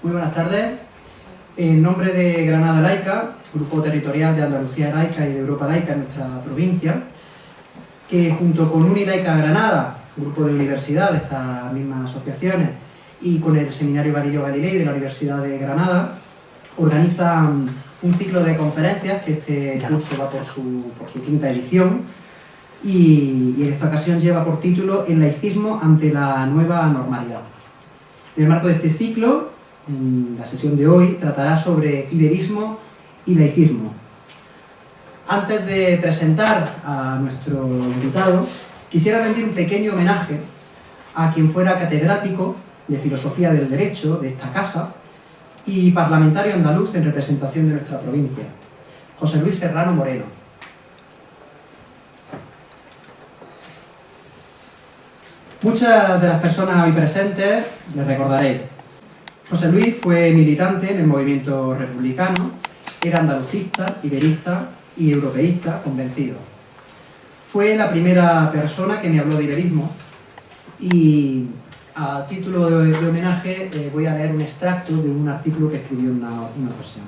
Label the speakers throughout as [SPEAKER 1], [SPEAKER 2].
[SPEAKER 1] Muy buenas tardes. En nombre de Granada Laica, Grupo Territorial de Andalucía Laica y de Europa Laica en nuestra provincia, que junto con Unilaica Granada, grupo de universidad de estas mismas asociaciones, y con el Seminario Galileo Galilei de la Universidad de Granada, organizan un ciclo de conferencias que este curso va por su quinta edición y en esta ocasión lleva por título El laicismo ante la nueva normalidad. En el marco de este ciclo, la sesión de hoy tratará sobre iberismo y laicismo. Antes de presentar a nuestro invitado, quisiera rendir un pequeño homenaje a quien fuera catedrático de Filosofía del Derecho de esta casa y parlamentario andaluz en representación de nuestra provincia, José Luis Serrano Moreno. Muchas de las personas hoy presentes les recordaréis. José Luis fue militante en el movimiento republicano, era andalucista, iberista y europeísta convencido. Fue la primera persona que me habló de iberismo y a título de homenaje voy a leer un extracto de un artículo que escribió en una ocasión.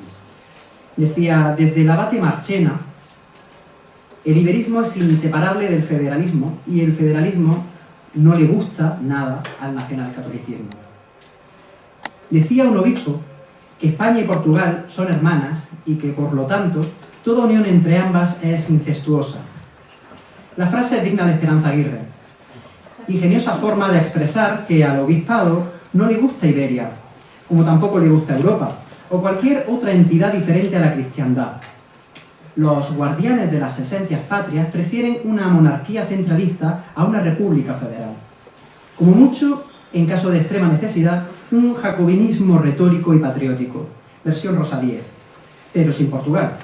[SPEAKER 1] Decía: desde el abate Marchena, el iberismo es inseparable del federalismo y el federalismo no le gusta nada al nacionalcatolicismo. Decía un obispo que España y Portugal son hermanas y que, por lo tanto, toda unión entre ambas es incestuosa. La frase es digna de Esperanza Aguirre. Ingeniosa forma de expresar que al obispado no le gusta Iberia, como tampoco le gusta Europa, o cualquier otra entidad diferente a la cristiandad. Los guardianes de las esencias patrias prefieren una monarquía centralista a una república federal. Como mucho, en caso de extrema necesidad, un jacobinismo retórico y patriótico, versión Rosa Díez, pero sin Portugal.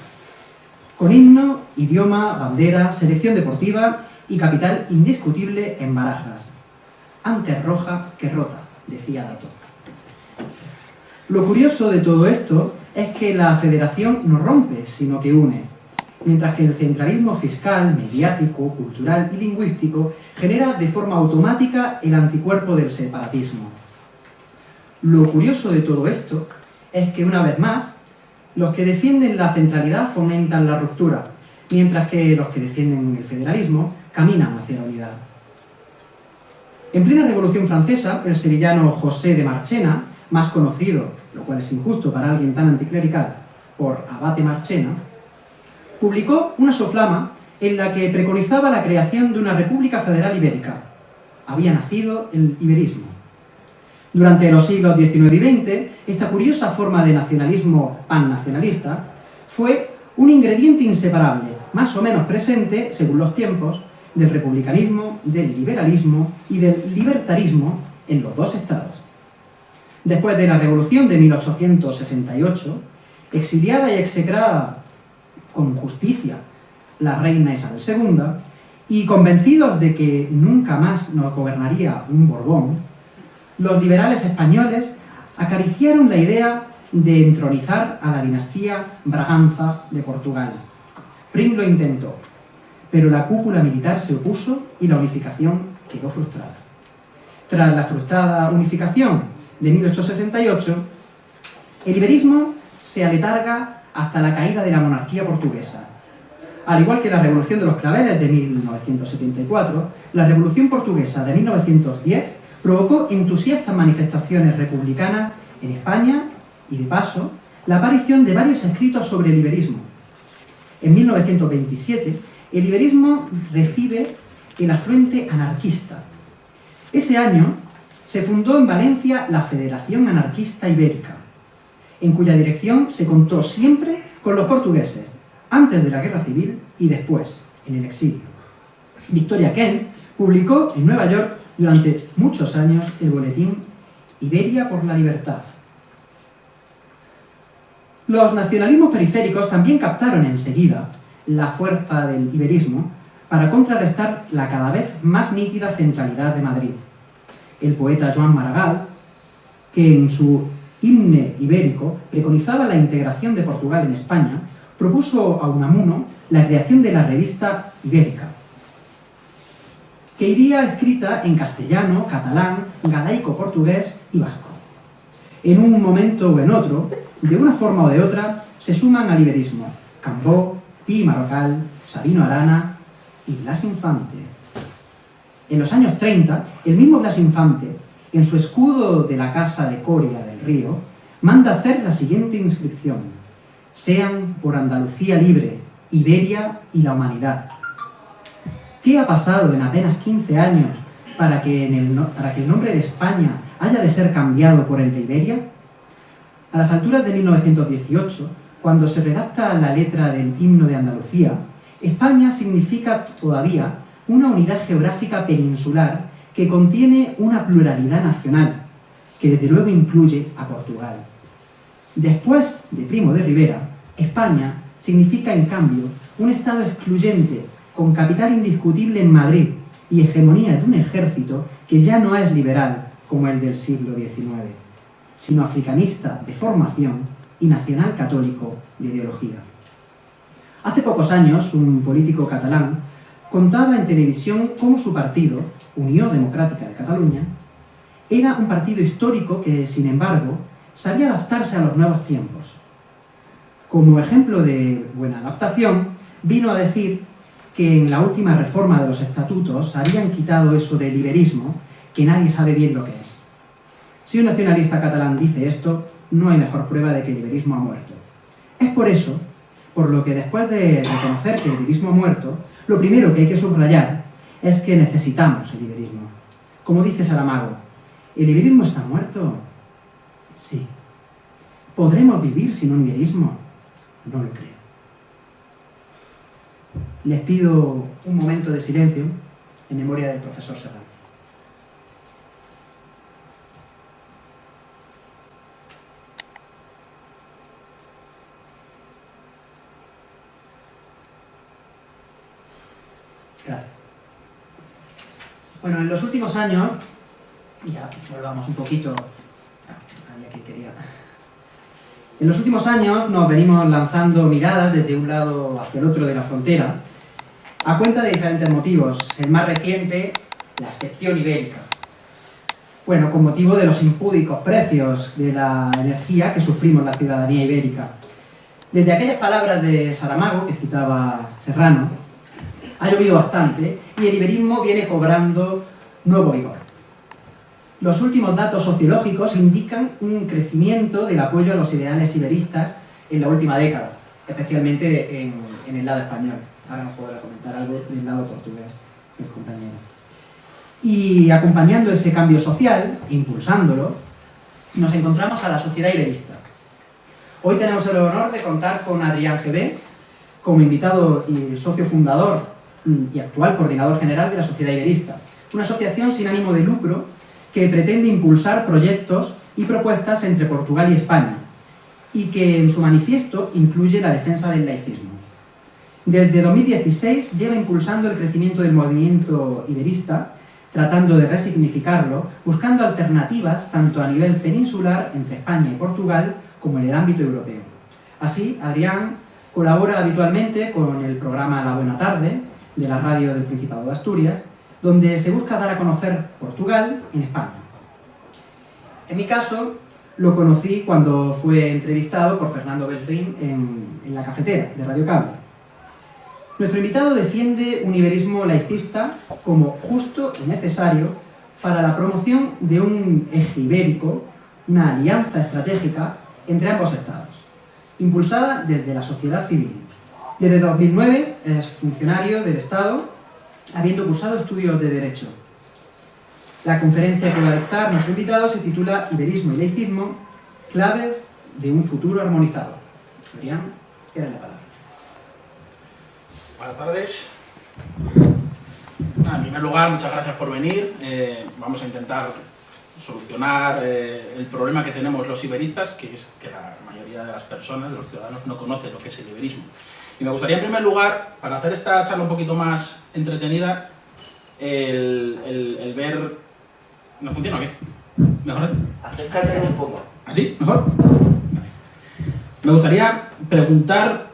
[SPEAKER 1] Con himno, idioma, bandera, selección deportiva y capital indiscutible en Barajas. Antes roja que rota, decía Dato. Lo curioso de todo esto es que la federación no rompe, sino que une, mientras que el centralismo fiscal, mediático, cultural y lingüístico genera de forma automática el anticuerpo del separatismo. Lo curioso de todo esto es que, una vez más, los que defienden la centralidad fomentan la ruptura, mientras que los que defienden el federalismo caminan hacia la unidad. En plena Revolución Francesa, el sevillano José de Marchena, más conocido, lo cual es injusto para alguien tan anticlerical, por Abate Marchena, publicó una soflama en la que preconizaba la creación de una república federal ibérica. Había nacido el iberismo. Durante los siglos XIX y XX, esta curiosa forma de nacionalismo pannacionalista fue un ingrediente inseparable, más o menos presente, según los tiempos, del republicanismo, del liberalismo y del libertarismo en los dos estados. Después de la Revolución de 1868, exiliada y execrada con justicia la reina Isabel II, y convencidos de que nunca más nos gobernaría un Borbón, los liberales españoles acariciaron la idea de entronizar a la dinastía Braganza de Portugal. Prim lo intentó, pero la cúpula militar se opuso y la unificación quedó frustrada. Tras la frustrada unificación de 1868, el iberismo se aletarga hasta la caída de la monarquía portuguesa. Al igual que la Revolución de los Claveles de 1974, la Revolución Portuguesa de 1910 provocó entusiastas manifestaciones republicanas en España y, de paso, la aparición de varios escritos sobre el iberismo. En 1927, el iberismo recibe el afluente anarquista. Ese año se fundó en Valencia la Federación Anarquista Ibérica, en cuya dirección se contó siempre con los portugueses, antes de la Guerra Civil y después, en el exilio. Victoria Kent publicó en Nueva York durante muchos años el boletín Iberia por la Libertad. Los nacionalismos periféricos también captaron enseguida la fuerza del iberismo para contrarrestar la cada vez más nítida centralidad de Madrid. El poeta Joan Maragall, que en su Himne Ibérico preconizaba la integración de Portugal en España, propuso a Unamuno la creación de la revista Ibérica, que iría escrita en castellano, catalán, galaico-portugués y vasco. en un momento o en otro, de una forma o de otra, se suman al iberismo Cambó, Pi Marrocal, Sabino Arana y Blas Infante. En los años 30, el mismo Blas Infante, en su escudo de la Casa de Coria del Río, manda hacer la siguiente inscripción: sean por Andalucía libre, Iberia y la humanidad. ¿Qué ha pasado en apenas 15 años para que el nombre de España haya de ser cambiado por el de Iberia? A las alturas de 1918, cuando se redacta la letra del himno de Andalucía, España significa todavía una unidad geográfica peninsular que contiene una pluralidad nacional, que desde luego incluye a Portugal. Después de Primo de Rivera, España significa, en cambio, un Estado excluyente, con capital indiscutible en Madrid y hegemonía de un ejército que ya no es liberal como el del siglo XIX, sino africanista de formación y nacional católico de ideología. Hace pocos años, un político catalán contaba en televisión cómo su partido, Unión Democrática de Cataluña, era un partido histórico que, sin embargo, sabía adaptarse a los nuevos tiempos. Como ejemplo de buena adaptación, vino a decir que en la última reforma de los estatutos habían quitado eso del iberismo, que nadie sabe bien lo que es. Si un nacionalista catalán dice esto, no hay mejor prueba de que el iberismo ha muerto. Es por eso, por lo que después de reconocer que el iberismo ha muerto, lo primero que hay que subrayar es que necesitamos el iberismo. Como dice Saramago, ¿el iberismo está muerto? Sí. ¿Podremos vivir sin un iberismo? No lo creo. Les pido un momento de silencio en memoria del profesor Serrano. Gracias. Bueno, en los últimos años, ya volvamos un poquito, en los últimos años nos venimos lanzando miradas desde un lado hacia el otro de la frontera, a cuenta de diferentes motivos. El más reciente, la excepción ibérica. Bueno, con motivo de los impúdicos precios de la energía que sufrimos la ciudadanía ibérica. Desde aquellas palabras de Saramago, que citaba Serrano, ha llovido bastante y el iberismo viene cobrando nuevo vigor. Los últimos datos sociológicos indican un crecimiento del apoyo a los ideales iberistas en la última década, especialmente en el lado español. Ahora nos podrá comentar algo del lado portugués, el compañero. Y acompañando ese cambio social, impulsándolo, nos encontramos a la sociedad iberista. Hoy tenemos el honor de contar con Adrián Gebé como invitado y socio fundador y actual coordinador general de la Sociedad Iberista, una asociación sin ánimo de lucro que pretende impulsar proyectos y propuestas entre Portugal y España, y que en su manifiesto incluye la defensa del laicismo. Desde 2016 lleva impulsando el crecimiento del movimiento iberista, tratando de resignificarlo, buscando alternativas tanto a nivel peninsular entre España y Portugal como en el ámbito europeo. Así, Adrián colabora habitualmente con el programa La Buena Tarde, de la radio del Principado de Asturias, donde se busca dar a conocer Portugal en España. En mi caso, lo conocí cuando fue entrevistado por Fernando Beltrín en La Cafetera, de Radio Cable. Nuestro invitado defiende un iberismo laicista como justo y necesario para la promoción de un eje ibérico, una alianza estratégica entre ambos estados, impulsada desde la sociedad civil. Desde 2009 es funcionario del Estado, habiendo cursado estudios de Derecho. La conferencia que va a dictar nuestro invitado se titula Iberismo y laicismo, claves de un futuro armonizado. Adrián, tienes la palabra.
[SPEAKER 2] Buenas tardes. En primer lugar, muchas gracias por venir. Vamos a intentar solucionar el problema que tenemos los iberistas, que es que la mayoría de las personas, de los ciudadanos, no conocen lo que es el iberismo. Y me gustaría, en primer lugar, para hacer esta charla un poquito más entretenida, el ver... ¿No funciona o qué? ¿Mejor?
[SPEAKER 3] Acércate un poco.
[SPEAKER 2] ¿Así? ¿Mejor? Vale. Me gustaría preguntar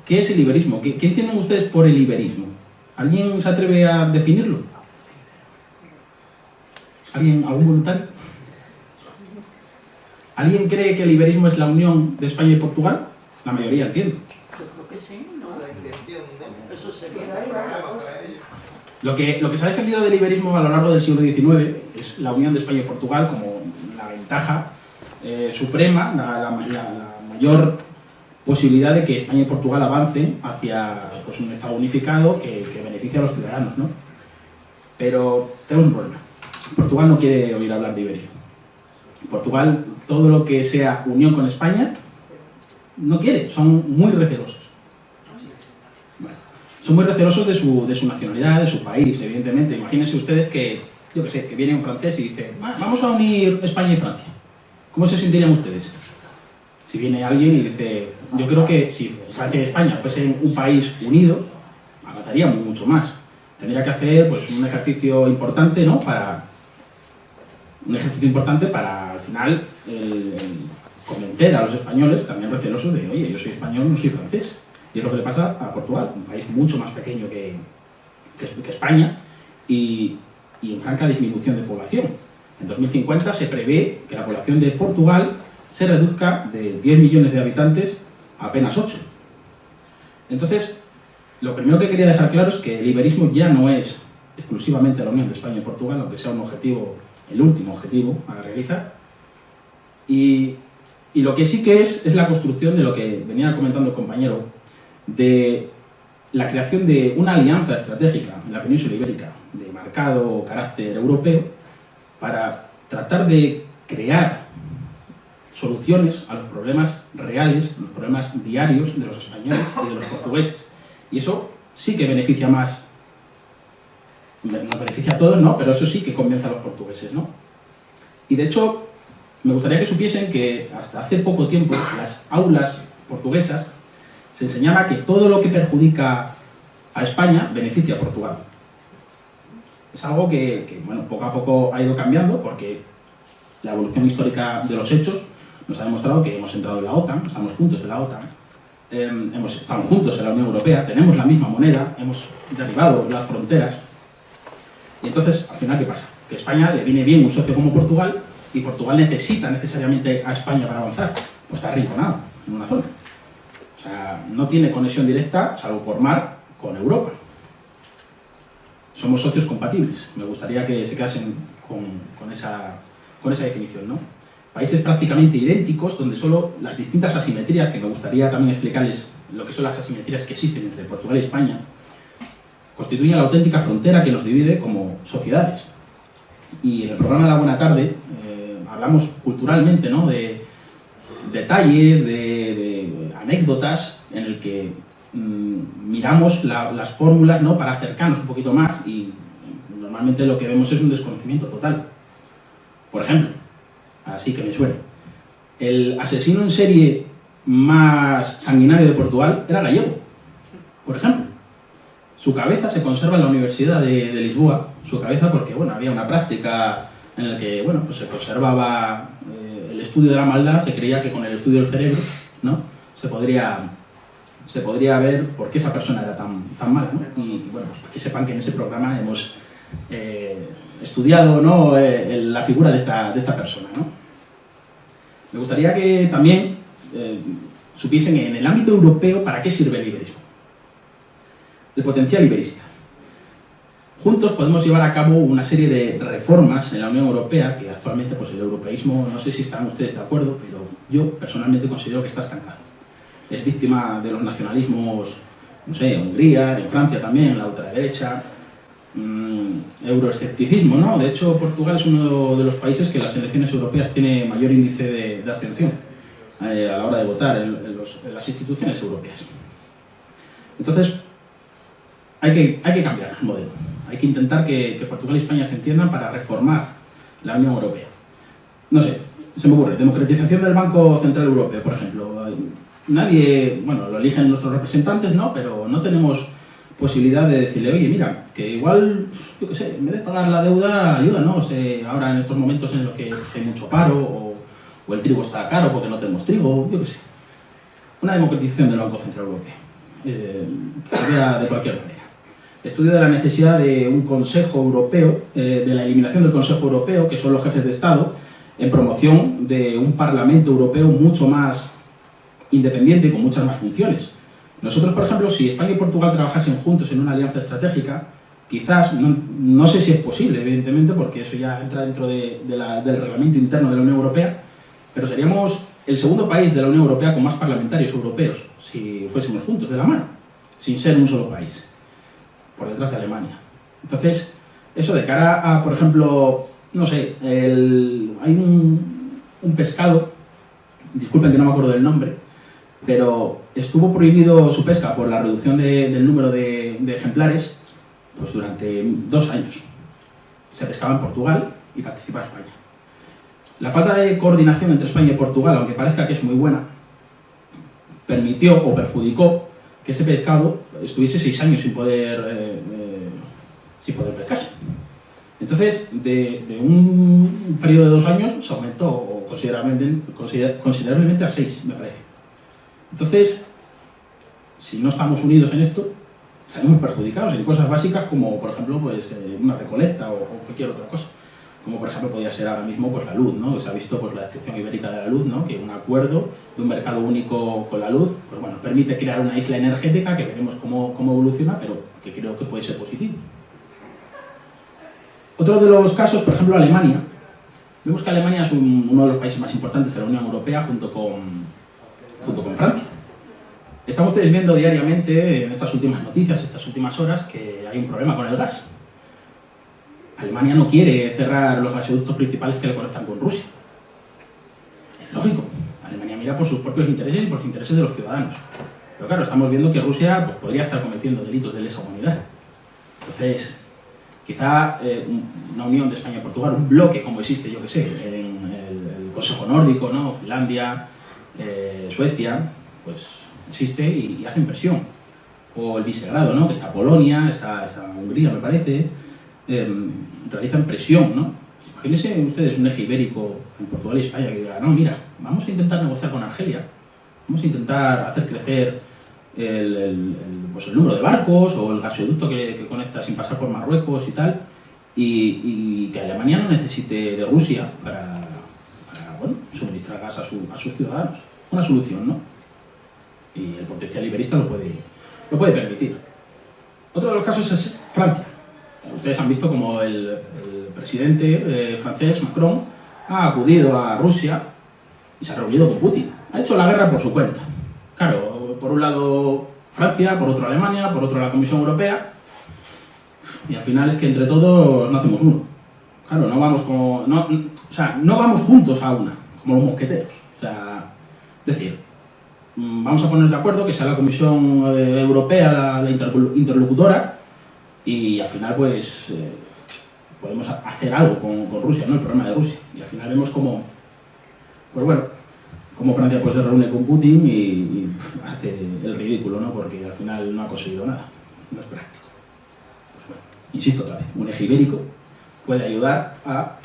[SPEAKER 2] qué es el iberismo. ¿Qué entienden ustedes por el iberismo? ¿Alguien se atreve a definirlo? ¿Algún voluntario? ¿Alguien cree que el iberismo es la unión de España y Portugal? La mayoría entiende.
[SPEAKER 3] Yo creo que sí, ¿no? Eso sería.
[SPEAKER 2] Lo que se ha defendido del iberismo a lo largo del siglo XIX es la unión de España y Portugal como la ventaja suprema, la mayor posibilidad de que España y Portugal avancen hacia pues, un Estado unificado que beneficie a los ciudadanos, ¿no? Pero tenemos un problema. Portugal no quiere oír hablar de iberismo. Portugal, todo lo que sea unión con España, no quiere, son muy recelosos. Bueno, son muy recelosos de su nacionalidad, de su país, evidentemente. Imagínense ustedes que, yo qué sé, que viene un francés y dice, vamos a unir España y Francia. ¿Cómo se sentirían ustedes? Si viene alguien y dice, yo creo que si Francia y España fuesen un país unido, avanzaríamos mucho más. Tendría que hacer pues, un ejercicio importante, ¿no? Para al final convencer a los españoles, también recelosos, de oye, yo soy español, no soy francés. Y es lo que le pasa a Portugal, un país mucho más pequeño que España y en franca disminución de población. En 2050 se prevé que la población de Portugal se reduzca de 10 millones de habitantes a apenas 8. Entonces, lo primero que quería dejar claro es que el iberismo ya no es exclusivamente la unión de España y Portugal, aunque sea un objetivo, el último objetivo a realizar. Y lo que sí que es la construcción de lo que venía comentando el compañero, de la creación de una alianza estratégica en la península ibérica de marcado carácter europeo para tratar de crear soluciones a los problemas reales, los problemas diarios de los españoles y de los portugueses. Y eso sí que beneficia más, nos beneficia a todos, ¿no? Pero eso sí que convence a los portugueses, ¿no? Y de hecho, me gustaría que supiesen que hasta hace poco tiempo las aulas portuguesas se enseñaba que todo lo que perjudica a España beneficia a Portugal. Es algo que bueno, poco a poco ha ido cambiando porque la evolución histórica de los hechos nos ha demostrado que hemos entrado en la OTAN, estamos juntos en la OTAN, estamos juntos en la Unión Europea, tenemos la misma moneda, hemos derribado las fronteras. Y entonces, al final, ¿qué pasa? Que a España le viene bien un socio como Portugal y Portugal necesita necesariamente a España para avanzar. Pues está arrinconado en una zona. O sea, no tiene conexión directa, salvo por mar, con Europa. Somos socios compatibles. Me gustaría que se quedasen con esa definición, ¿no? Países prácticamente idénticos, donde solo las distintas asimetrías, que me gustaría también explicarles lo que son las asimetrías que existen entre Portugal y España, constituyen la auténtica frontera que nos divide como sociedades. Y en el programa de la Buena Tarde hablamos culturalmente, ¿no? De detalles, de anécdotas en el que miramos las fórmulas, ¿no? Para acercarnos un poquito más y normalmente lo que vemos es un desconocimiento total. Por ejemplo, así que me suene, el asesino en serie más sanguinario de Portugal era gallego, por ejemplo. Su cabeza se conserva en la Universidad de Lisboa, su cabeza porque bueno, había una práctica en la que bueno, pues se conservaba el estudio de la maldad, se creía que con el estudio del cerebro, ¿no? se podría ver por qué esa persona era tan mala, ¿no? Y bueno, pues para que sepan que en ese programa hemos estudiado, ¿no? La figura de esta persona, ¿no? Me gustaría que también supiesen en el ámbito europeo para qué sirve el iberismo. El potencial iberista. Juntos podemos llevar a cabo una serie de reformas en la Unión Europea, que actualmente pues, el europeísmo, no sé si están ustedes de acuerdo, pero yo personalmente considero que está estancado. Es víctima de los nacionalismos, no sé, en Hungría, en Francia también, la ultraderecha, euroescepticismo, ¿no? De hecho, Portugal es uno de los países que en las elecciones europeas tiene mayor índice de abstención a la hora de votar en las instituciones europeas. Entonces, hay que cambiar el modelo. Hay que intentar que Portugal y España se entiendan para reformar la Unión Europea. No sé, se me ocurre, democratización del Banco Central Europeo, por ejemplo. Nadie, bueno, lo eligen nuestros representantes, ¿no? Pero no tenemos posibilidad de decirle, oye, mira, que igual, yo qué sé, en vez de pagar la deuda, ayúdanos ahora en estos momentos en los que hay mucho paro o el trigo está caro porque no tenemos trigo, yo qué sé. Una democratización del Banco Central Europeo, que se vea de cualquier manera. Estudio de la necesidad de un Consejo Europeo, de la eliminación del Consejo Europeo, que son los jefes de Estado, en promoción de un Parlamento Europeo mucho más independiente y con muchas más funciones. Nosotros, por ejemplo, si España y Portugal trabajasen juntos en una alianza estratégica, quizás, no sé si es posible, evidentemente, porque eso ya entra dentro del reglamento interno de la Unión Europea, pero seríamos el segundo país de la Unión Europea con más parlamentarios europeos, si fuésemos juntos, de la mano, sin ser un solo país, por detrás de Alemania. Entonces, eso de cara a, por ejemplo, no sé, hay un pescado, disculpen que no me acuerdo del nombre, pero estuvo prohibido su pesca por la reducción del número de ejemplares pues durante 2 años. Se pescaba en Portugal y participa España. La falta de coordinación entre España y Portugal, aunque parezca que es muy buena, permitió o perjudicó que ese pescado estuviese 6 años sin poder pescarse. Entonces, de un periodo de 2 años se aumentó considerablemente a 6, me parece. Entonces, si no estamos unidos en esto, salimos perjudicados en cosas básicas como, por ejemplo, pues, una recolecta o cualquier otra cosa. Como, por ejemplo, podría ser ahora mismo pues, la luz, ¿no? Se ha visto pues, la excepción ibérica de la luz, ¿no? Que un acuerdo de un mercado único con la luz pues, bueno, permite crear una isla energética que veremos cómo evoluciona, pero que creo que puede ser positivo. Otro de los casos, por ejemplo, Alemania. Vemos que Alemania es uno de los países más importantes de la Unión Europea junto con Francia. Estamos ustedes viendo diariamente en estas últimas noticias, estas últimas horas, que hay un problema con el gas. Alemania no quiere cerrar los gasoductos principales que le conectan con Rusia. Es lógico. Alemania mira por sus propios intereses y por los intereses de los ciudadanos. Pero claro, estamos viendo que Rusia pues, podría estar cometiendo delitos de lesa humanidad. Entonces, quizá una unión de España y Portugal, un bloque como existe, yo que sé, en el Consejo Nórdico, ¿no? Finlandia, Suecia, pues existe y hacen presión. O el Visegrado, ¿no? Que está Polonia, está Hungría, me parece, realizan presión, ¿no? Imagínense ustedes un eje ibérico en Portugal y España que diga, no, mira, vamos a intentar negociar con Argelia, vamos a intentar hacer crecer pues el número de barcos o el gasoducto que conecta sin pasar por Marruecos y tal, y que Alemania no necesite de Rusia para bueno, suministrar gas a sus ciudadanos. Una solución, ¿no? Y el potencial iberista lo puede permitir. Otro de los casos es Francia. Ustedes han visto como el presidente francés, Macron, ha acudido a Rusia y se ha reunido con Putin. Ha hecho la guerra por su cuenta. Claro, por un lado Francia, por otro Alemania, por otro la Comisión Europea, y al final es que entre todos no hacemos uno. Claro, no vamos juntos a una, como los mosqueteros. O sea, es decir, vamos a ponernos de acuerdo que sea la Comisión Europea la interlocutora y al final pues podemos hacer algo con Rusia, ¿no? El problema de Rusia. Y al final vemos como, pues bueno, como Francia pues se reúne con Putin y hace el ridículo, ¿no? Porque al final no ha conseguido nada, no es práctico. Pues bueno, insisto otra vez, un eje ibérico puede ayudar a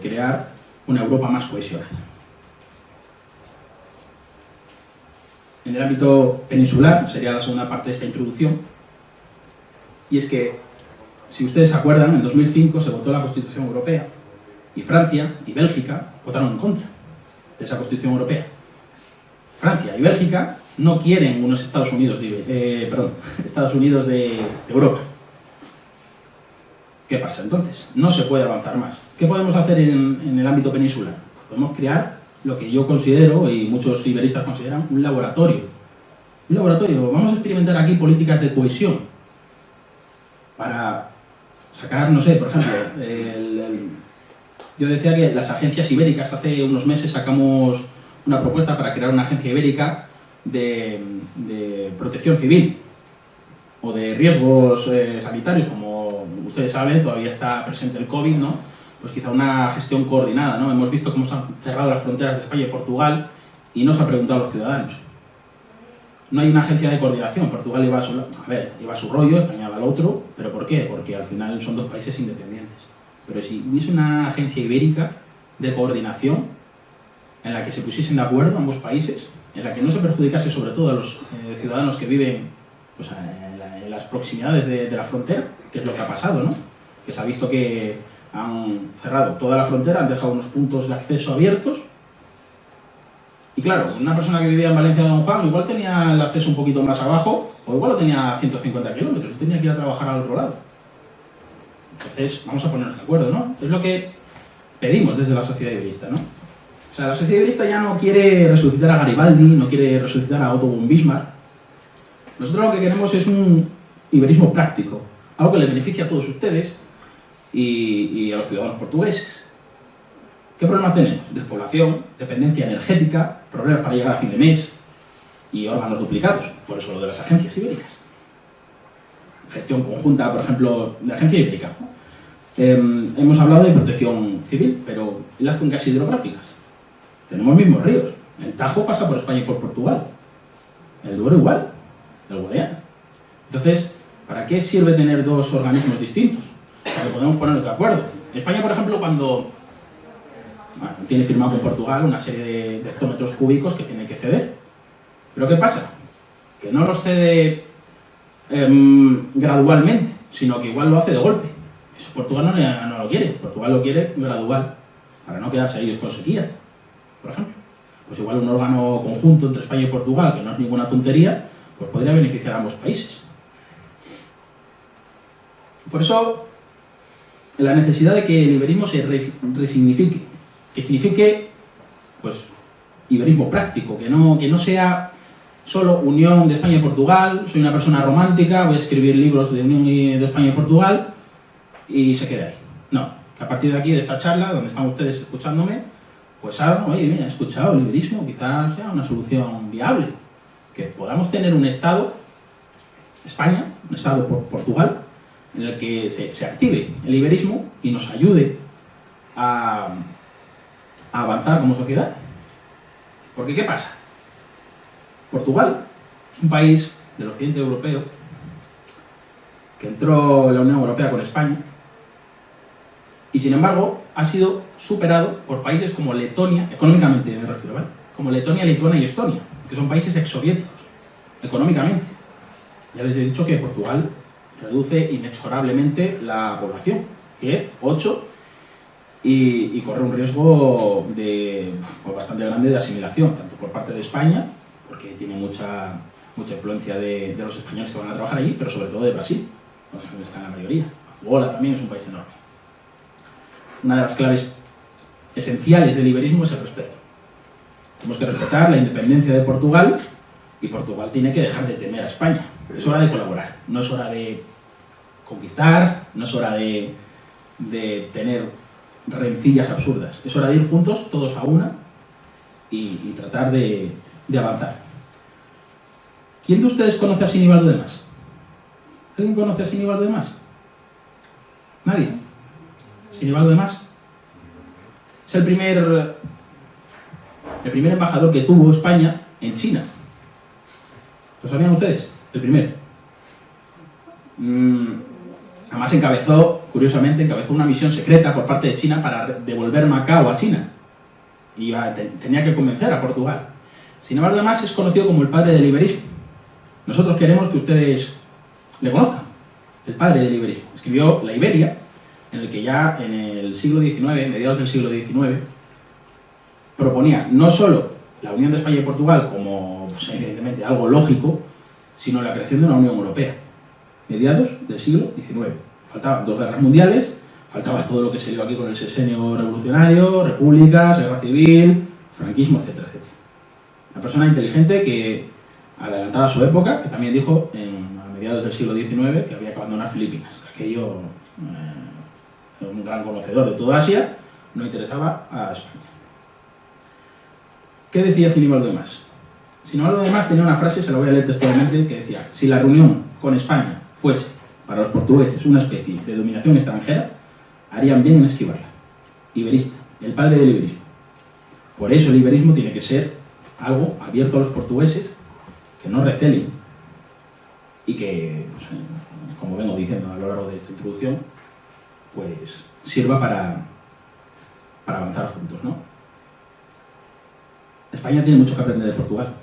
[SPEAKER 2] crear una Europa más cohesionada. En el ámbito peninsular, sería la segunda parte de esta introducción, y es que, si ustedes se acuerdan, en 2005 se votó la Constitución Europea, y Francia y Bélgica votaron en contra de esa Constitución Europea. Francia y Bélgica no quieren unos Estados Unidos de Europa. ¿Qué pasa entonces? No se puede avanzar más. ¿Qué podemos hacer en el ámbito peninsular? Podemos crear lo que yo considero, y muchos iberistas consideran, un laboratorio. Un laboratorio. Vamos a experimentar aquí políticas de cohesión para sacar, no sé, por ejemplo, yo decía que las agencias ibéricas, hace unos meses sacamos una propuesta para crear una agencia ibérica de protección civil o de riesgos sanitarios, como ustedes saben, todavía está presente el COVID, ¿no? Pues quizá una gestión coordinada, ¿no? Hemos visto cómo se han cerrado las fronteras de España y Portugal y no se ha preguntado a los ciudadanos. No hay una agencia de coordinación. Portugal iba a su rollo, España va al otro, ¿pero por qué? Porque al final son dos países independientes. Pero si hubiese una agencia ibérica de coordinación en la que se pusiesen de acuerdo ambos países, en la que no se perjudicase sobre todo a los ciudadanos que viven pues, en las proximidades de la frontera, que es lo que ha pasado, ¿no? Que se ha visto que Han cerrado toda la frontera, han dejado unos puntos de acceso abiertos. Y claro, una persona que vivía en Valencia de Don Juan igual tenía el acceso un poquito más abajo, o igual lo tenía a 150 kilómetros y tenía que ir a trabajar al otro lado. Entonces, vamos a ponernos de acuerdo, ¿no? Es lo que pedimos desde la sociedad iberista, ¿no? O sea, la sociedad iberista ya no quiere resucitar a Garibaldi, no quiere resucitar a Otto von Bismarck. Nosotros lo que queremos es un iberismo práctico, algo que le beneficie a todos ustedes y a los ciudadanos portugueses. ¿Qué problemas tenemos? Despoblación, dependencia energética, problemas para llegar a fin de mes y órganos duplicados, por eso lo de las agencias ibéricas. Gestión conjunta, por ejemplo, de agencia ibérica. Hemos hablado de protección civil, pero ¿y las cuencas hidrográficas? Tenemos mismos ríos. El Tajo pasa por España y por Portugal. El Duero igual, el Guadiana. Entonces, ¿para qué sirve tener dos organismos distintos? Para que podamos ponernos de acuerdo. España, por ejemplo, cuando tiene firmado con Portugal una serie de hectómetros cúbicos que tiene que ceder. ¿Pero qué pasa? Que no los cede gradualmente, sino que igual lo hace de golpe. Eso Portugal no lo quiere. Portugal lo quiere gradual, para no quedarse ellos con sequía, por ejemplo. Pues igual un órgano conjunto entre España y Portugal, que no es ninguna tontería, pues podría beneficiar a ambos países. Por eso, la necesidad de que el iberismo se resignifique, que signifique, pues, iberismo práctico, que no sea solo unión de España y Portugal, soy una persona romántica, voy a escribir libros de unión de España y Portugal y se quede ahí. No, que a partir de aquí, de esta charla, donde están ustedes escuchándome, pues algo, oye, mira, he escuchado el iberismo, quizás sea una solución viable, que podamos tener un Estado, España, un Estado Portugal, en el que se active el iberismo y nos ayude a avanzar como sociedad. Porque, ¿qué pasa? Portugal es un país del occidente europeo que entró en la Unión Europea con España y, sin embargo, ha sido superado por países como Letonia, económicamente me refiero, ¿vale? Como Letonia, Lituania y Estonia, que son países exsoviéticos, económicamente. Ya les he dicho que Portugal reduce inexorablemente la población, 10, 8, y corre un riesgo pues, bastante grande de asimilación, tanto por parte de España, porque tiene mucha influencia de los españoles que van a trabajar allí, pero sobre todo de Brasil, donde está la mayoría. Angola también es un país enorme. Una de las claves esenciales del iberismo es el respeto. Tenemos que respetar la independencia de Portugal y Portugal tiene que dejar de temer a España. Es hora de colaborar, no es hora de conquistar, no es hora de tener rencillas absurdas. Es hora de ir juntos, todos a una, y tratar de avanzar. ¿Quién de ustedes conoce a Sinibaldo de Mas? ¿Alguien conoce a Sinibaldo de Mas? ¿Nadie? Sinibaldo de Mas es el primer embajador que tuvo España en China. ¿Lo sabían ustedes? El primero. Además curiosamente encabezó una misión secreta por parte de China para devolver Macao a China. Y tenía que convencer a Portugal. Sinibaldo de Mas es conocido como el padre del iberismo. Nosotros queremos que ustedes le conozcan. El padre del iberismo. Escribió La Iberia, en el que ya en el siglo XIX, mediados del siglo XIX, proponía no solo la unión de España y Portugal como, pues, evidentemente, algo lógico, sino la creación de una Unión Europea. Mediados del siglo XIX. Faltaban 2 guerras mundiales, faltaba todo lo que se dio aquí con el sexenio revolucionario, repúblicas, guerra civil, franquismo, etcétera, etcétera. Una persona inteligente que adelantaba su época, que también dijo a mediados del siglo XIX que había que abandonar Filipinas, que aquello, un gran conocedor de toda Asia, no interesaba a España. ¿Qué decía Sinibaldo de Mas? Sinibaldo de Mas tenía una frase, se la voy a leer textualmente, que decía: si la reunión con España fuese para los portugueses una especie de dominación extranjera, harían bien en esquivarla. Iberista, el padre del iberismo. Por eso el iberismo tiene que ser algo abierto a los portugueses, que no recelen y que, pues, como vengo diciendo a lo largo de esta introducción, pues sirva para avanzar juntos, ¿no? España tiene mucho que aprender de Portugal.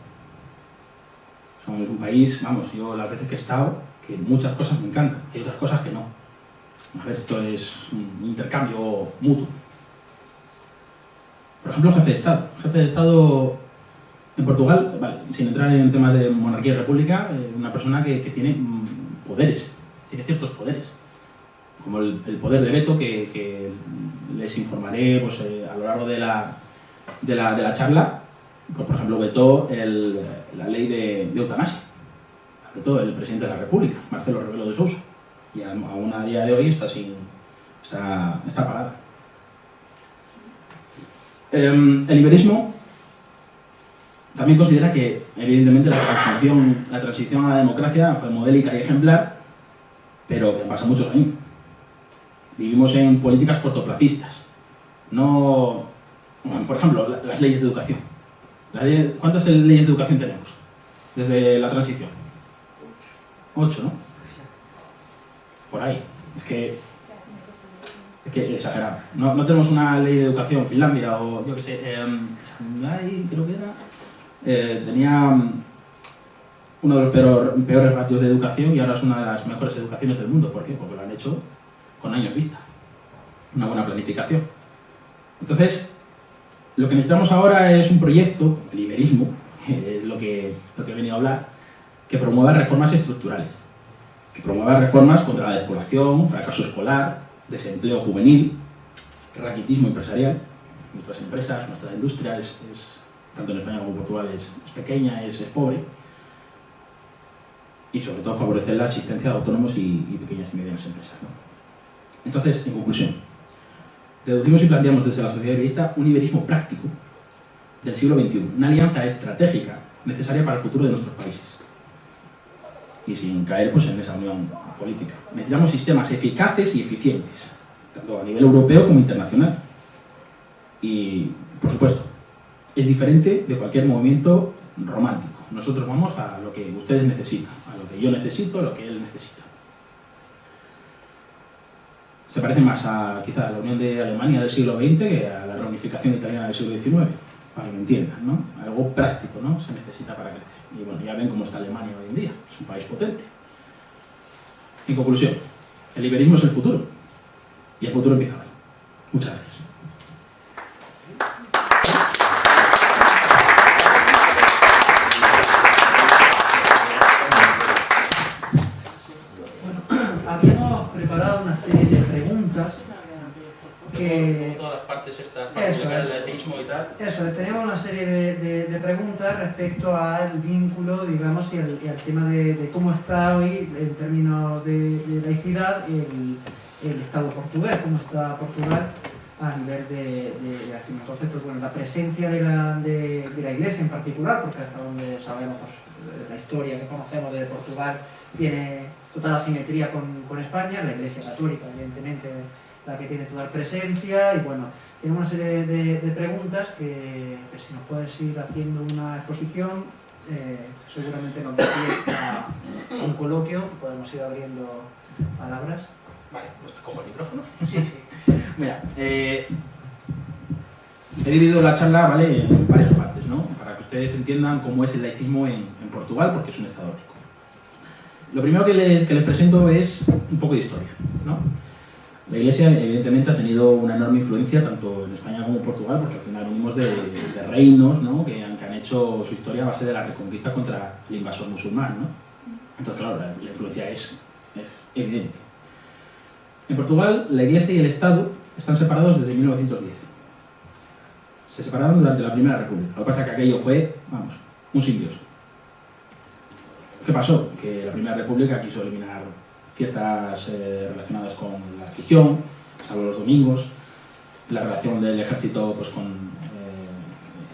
[SPEAKER 2] Somos un país, vamos, yo las veces que he estado, que muchas cosas me encantan, hay otras cosas que no. A ver, esto es un intercambio mutuo. Por ejemplo, jefe de Estado. Jefe de Estado en Portugal, vale, sin entrar en temas de monarquía y república, una persona que tiene poderes, tiene ciertos poderes, como el poder de veto que les informaré pues, a lo largo de la charla. Pues, por ejemplo, vetó la ley de eutanasia, la vetó el presidente de la República, Marcelo Rebelo de Sousa, y aún a día de hoy está parada. El iberismo también considera que, evidentemente, la transición a la democracia fue modélica y ejemplar, pero que pasan muchos años. Vivimos en políticas cortoplacistas. No, bueno, por ejemplo, las leyes de educación. ¿Cuántas leyes de educación tenemos desde la transición? 8, ¿no? Por ahí. Es que exagerado. No tenemos una ley de educación. Finlandia o yo qué sé, Shanghái creo que era, tenía uno de los peores ratios de educación y ahora es una de las mejores educaciones del mundo. ¿Por qué? Porque lo han hecho con años vista. Una buena planificación. Entonces, lo que necesitamos ahora es un proyecto, el iberismo, es lo que he venido a hablar, que promueva reformas estructurales, que promueva reformas contra la despoblación, fracaso escolar, desempleo juvenil, raquitismo empresarial. Nuestras empresas, nuestra industria, tanto en España como en Portugal, es pequeña, es pobre. Y sobre todo favorecer la asistencia de autónomos y pequeñas y medianas empresas, ¿no? Entonces, en conclusión, deducimos y planteamos desde la sociedad iberista un iberismo práctico del siglo XXI, una alianza estratégica necesaria para el futuro de nuestros países. Y sin caer pues, en esa unión política. Necesitamos sistemas eficaces y eficientes, tanto a nivel europeo como internacional. Y, por supuesto, es diferente de cualquier movimiento romántico. Nosotros vamos a lo que ustedes necesitan, a lo que yo necesito, a lo que él necesita. Se parece más quizá a la unión de Alemania del siglo XX que a la reunificación italiana del siglo XIX, para que me entiendan, ¿no? Algo práctico, ¿no? Se necesita para crecer. Y bueno, ya ven cómo está Alemania hoy en día, es un país potente. En conclusión, el iberismo es el futuro, y el futuro empieza hoy. Muchas gracias.
[SPEAKER 1] Habíamos preparado una serie de preguntas que...
[SPEAKER 2] Todas las partes estas, para explicar el ateísmo y tal.
[SPEAKER 1] Eso, teníamos una serie de preguntas respecto al vínculo, digamos, y al tema de cómo está hoy, en términos de laicidad, el Estado portugués, cómo está Portugal a nivel de laicismo. Entonces, pues bueno, la presencia de la Iglesia en particular, porque hasta donde sabemos, pues, la historia que conocemos de Portugal tiene total asimetría con España, la Iglesia católica, evidentemente, la que tiene total presencia, y bueno, tenemos una serie de preguntas que si nos puedes ir haciendo una exposición, seguramente nos da pie a un coloquio, podemos ir abriendo palabras.
[SPEAKER 2] Vale, pues te cojo el micrófono.
[SPEAKER 1] Sí, sí.
[SPEAKER 2] Mira, he dividido la charla, ¿vale?, en varias partes, ¿no? Para que ustedes entiendan cómo es el laicismo en Portugal, porque es un estado laico. Lo primero que les presento es un poco de historia, ¿no? La Iglesia, evidentemente, ha tenido una enorme influencia tanto en España como en Portugal, porque al final venimos de reinos, ¿no?, que han hecho su historia a base de la reconquista contra el invasor musulmán, ¿no? Entonces, claro, la influencia es evidente. En Portugal, la Iglesia y el Estado están separados desde 1910. Se separaron durante la Primera República. Lo que pasa es que aquello fue, vamos, un simbioso. ¿Qué pasó? Que la Primera República quiso eliminar fiestas relacionadas con la religión, salvo los domingos, la relación del ejército pues, con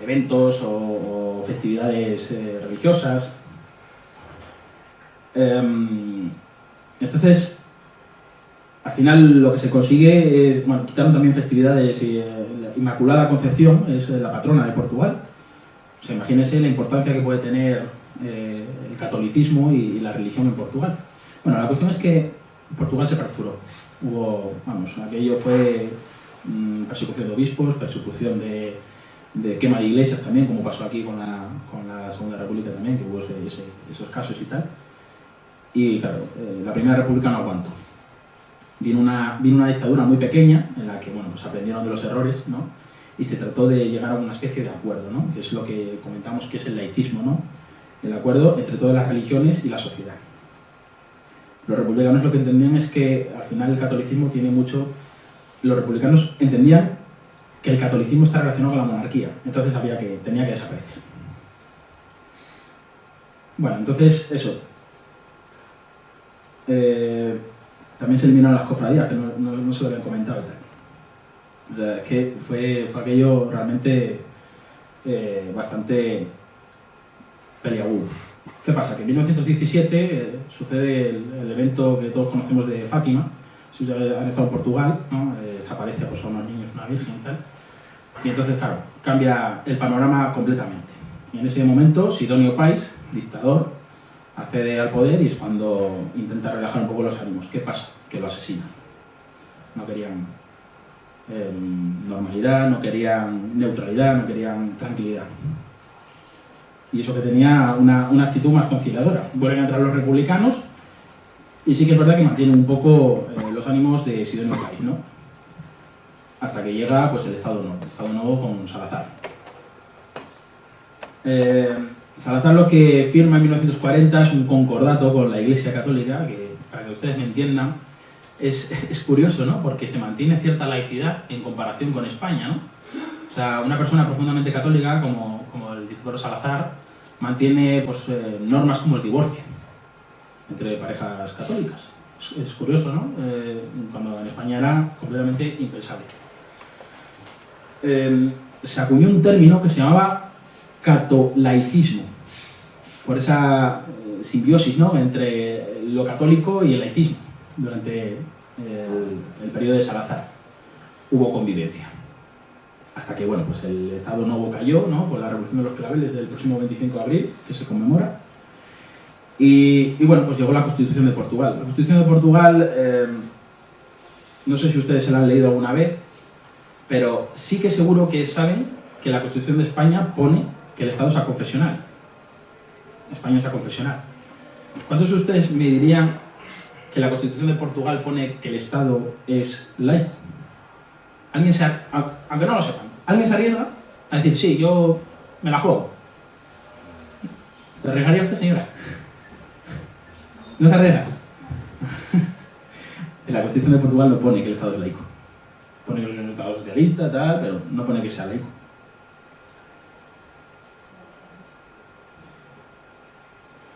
[SPEAKER 2] eventos o festividades religiosas. Entonces, al final lo que se consigue es, bueno, quitaron también festividades y la Inmaculada Concepción es la patrona de Portugal. O sea, imagínense la importancia que puede tener el catolicismo y la religión en Portugal. Bueno, la cuestión es que Portugal se fracturó. Hubo, vamos, aquello fue persecución de obispos, persecución de quema de iglesias también, como pasó aquí con la Segunda República también, que hubo esos casos y tal. Y claro, la Primera República no aguantó. Vino una dictadura muy pequeña, en la que bueno, pues aprendieron de los errores, ¿no? Y se trató de llegar a una especie de acuerdo, ¿no? Que es lo que comentamos que es el laicismo, ¿no? El acuerdo entre todas las religiones y la sociedad. Los republicanos lo que entendían es que al final el catolicismo tiene mucho... Los republicanos entendían que el catolicismo está relacionado con la monarquía, entonces tenía que desaparecer. Bueno, entonces eso. También se eliminaron las cofradías, que no se lo habían comentado. O sea, es que fue aquello realmente bastante peliagudo. ¿Qué pasa? Que en 1917 sucede el evento que todos conocemos de Fátima. Si ustedes han estado en Portugal, ¿no? Desaparece pues, a unos niños, una virgen y tal. Y entonces, claro, cambia el panorama completamente. Y en ese momento, Sidonio Pais, dictador, accede al poder y es cuando intenta relajar un poco los ánimos. ¿Qué pasa? Que lo asesinan. No querían normalidad, no querían neutralidad, no querían tranquilidad. Y eso que tenía una actitud más conciliadora. Vuelven a entrar los republicanos y sí que es verdad que mantienen un poco los ánimos de Sidonio Pais, ¿no? Hasta que llega pues, el Estado Nuevo con Salazar. Salazar lo que firma en 1940 es un concordato con la Iglesia Católica, que para que ustedes me entiendan, es curioso, ¿no? Porque se mantiene cierta laicidad en comparación con España, ¿no? O sea, una persona profundamente católica, como el dictador Salazar, mantiene pues, normas como el divorcio entre parejas católicas. Es curioso, ¿no? Cuando en España era completamente impensable. Se acuñó un término que se llamaba catolaicismo, por esa simbiosis, ¿no? Entre lo católico y el laicismo. Durante el periodo de Salazar hubo convivencia. Hasta que bueno, pues el Estado Nuevo cayó, ¿no? Con la Revolución de los Claveles del próximo 25 de abril, que se conmemora. Y bueno, pues llegó la Constitución de Portugal. La Constitución de Portugal, no sé si ustedes se la han leído alguna vez, pero sí que seguro que saben que la Constitución de España pone que el Estado es aconfesional. España es aconfesional. ¿Cuántos de ustedes me dirían que la Constitución de Portugal pone que el Estado es laico? Aunque no lo sepan, ¿alguien se arriesga a decir, sí, yo me la juego? ¿Se arriesgaría usted, señora? ¿No se arriesga? En la Constitución de Portugal no pone que el Estado es laico. Pone que es un Estado socialista, tal, pero no pone que sea laico.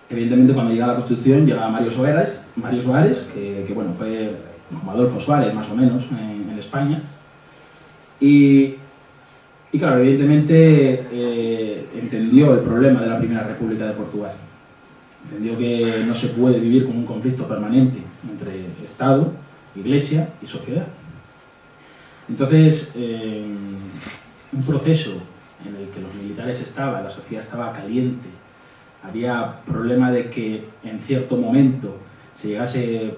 [SPEAKER 2] Evidentemente, cuando llega la Constitución, llega Mario Soares, que bueno, fue como Adolfo Suárez, más o menos, en España. Y claro, evidentemente entendió el problema de la Primera República de Portugal. Entendió que no se puede vivir con un conflicto permanente entre Estado, Iglesia y sociedad. Entonces, un proceso en el que los militares estaban, la sociedad estaba caliente, había problema de que en cierto momento llegase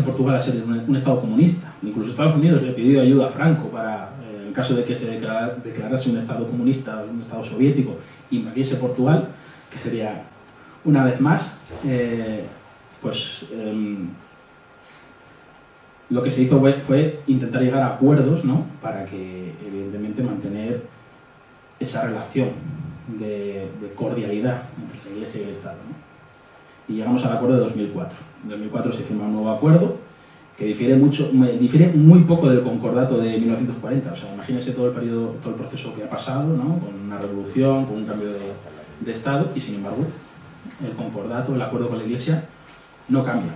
[SPEAKER 2] Portugal a ser un Estado comunista. Incluso Estados Unidos le pidió ayuda a Franco para, en caso de que se declarase un Estado comunista, un Estado soviético, invadiese Portugal, que sería, una vez más, lo que se hizo fue intentar llegar a acuerdos, ¿no? Para que, evidentemente, mantener esa relación de cordialidad entre la Iglesia y el Estado, ¿no? Y llegamos al acuerdo de 2004. En 2004 se firma un nuevo acuerdo que difiere muy poco del concordato de 1940. O sea, imagínense todo el proceso que ha pasado, ¿no? Con una revolución, con un cambio de Estado, y sin embargo, el concordato, el acuerdo con la Iglesia, no cambia.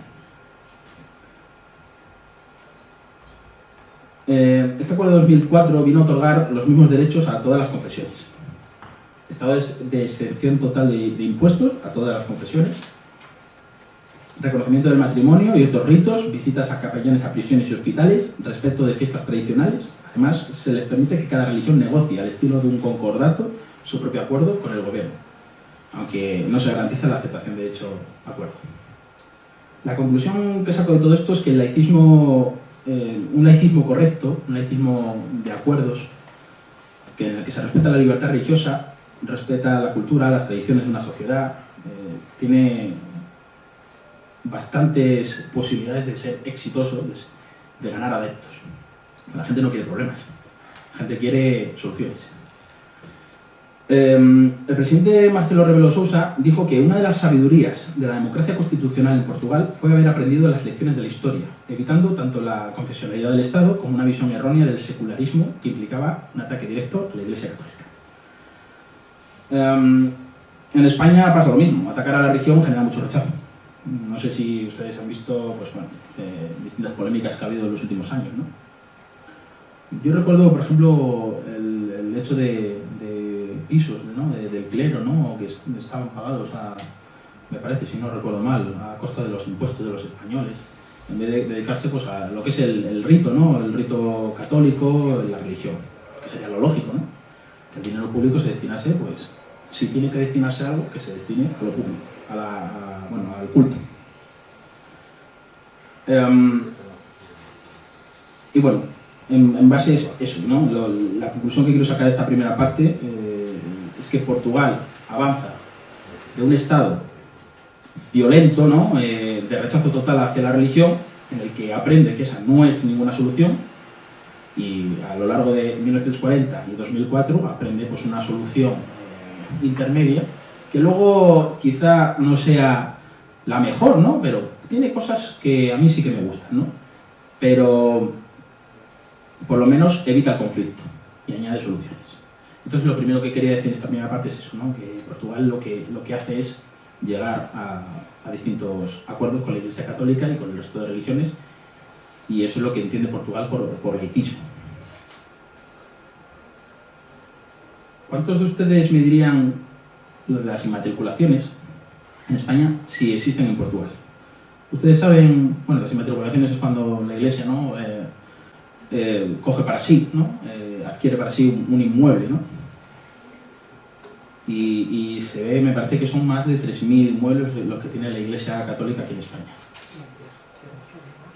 [SPEAKER 2] Este acuerdo de 2004 vino a otorgar los mismos derechos a todas las confesiones. Estado de excepción total de impuestos a todas las confesiones, reconocimiento del matrimonio y otros ritos, visitas a capellanes a prisiones y hospitales, respeto de fiestas tradicionales. Además, se les permite que cada religión negocie al estilo de un concordato su propio acuerdo con el gobierno, aunque no se garantiza la aceptación de dicho acuerdo. La conclusión que saco de todo esto es que el laicismo, un laicismo correcto, un laicismo de acuerdos, en el que se respeta la libertad religiosa, respeta la cultura, las tradiciones de una sociedad, tiene bastantes posibilidades de ser exitoso, de ganar adeptos. La gente no quiere problemas, la gente quiere soluciones. El presidente Marcelo Rebelo Sousa dijo que una de las sabidurías de la democracia constitucional en Portugal fue haber aprendido las lecciones de la historia, evitando tanto la confesionalidad del Estado como una visión errónea del secularismo que implicaba un ataque directo a la Iglesia Católica. En España pasa lo mismo, atacar a la religión genera mucho rechazo. No sé si ustedes han visto pues, bueno, distintas polémicas que ha habido en los últimos años, ¿no? Yo recuerdo, por ejemplo, el hecho de pisos, ¿no? del clero, ¿no? que estaban pagados, me parece, si no recuerdo mal, a costa de los impuestos de los españoles, en vez de dedicarse pues, a lo que es el rito, ¿no? El rito católico, la religión, que sería lo lógico, ¿no? Que el dinero público se destinase, pues, si tiene que destinarse a algo, que se destine a lo público, al culto. Y bueno, en base a eso, ¿no? La conclusión que quiero sacar de esta primera parte es que Portugal avanza de un estado violento, ¿no? De rechazo total hacia la religión, en el que aprende que esa no es ninguna solución, y a lo largo de 1940 y 2004 aprende pues, una solución intermedia, que luego quizá no sea la mejor, ¿no? Pero tiene cosas que a mí sí que me gustan, ¿no? Pero por lo menos evita el conflicto y añade soluciones. Entonces lo primero que quería decir en esta primera parte es eso, ¿no? Que Portugal lo que hace es llegar a distintos acuerdos con la Iglesia Católica y con el resto de religiones, y eso es lo que entiende Portugal por laicismo. ¿Cuántos de ustedes me dirían lo de las inmatriculaciones en España si existen en Portugal? Ustedes saben, bueno, las inmatriculaciones es cuando la Iglesia, ¿no? Coge para sí, ¿no? Adquiere para sí un inmueble, ¿no? Y se ve, me parece que son más de 3.000 inmuebles los que tiene la Iglesia Católica aquí en España.